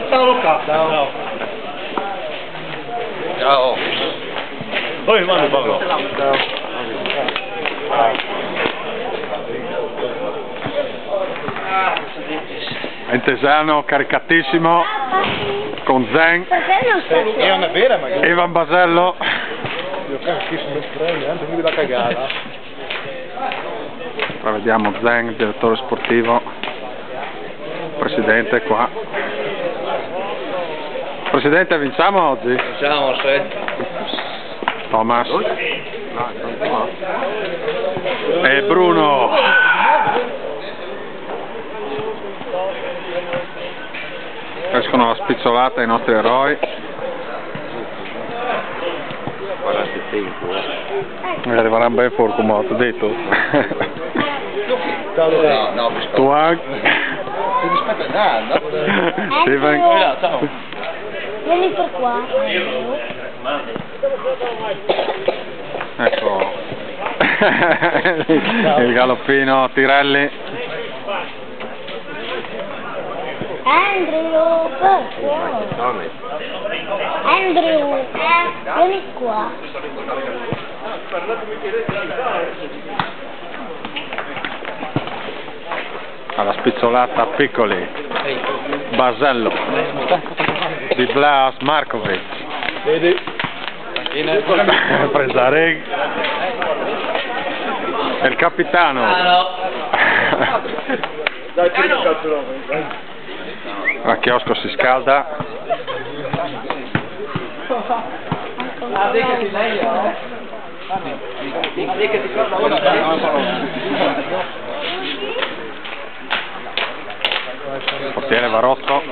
Ciao Luca. Ciao. Ciao. Poi mando Paolo. Ciao. Entesano caricatissimo con Zen, È una vera magari. Ivan Basello. Io cacchissimo spray, anche lui la cagata. Ora vediamo Zen, direttore sportivo, presidente qua. Presidente, vinciamo oggi? Ciao, sì. Thomas e Bruno. Escono la spicciolata i nostri eroi. 45. Arriveranno ben forcumato, detto. No, no, Tu anche. Devi aspettare, no? Steven. Ciao. Vieni per qua. Ecco. Il galoppino Tirelli. Andrew, Andrew, vieni qua. Alla spicciolata Piccoli. Basello. Di Blas Markovic. Vedi? Presa Reg. E il capitano. Dai, tira il cazzo. La chiosco si scalda. Portiere Varotto.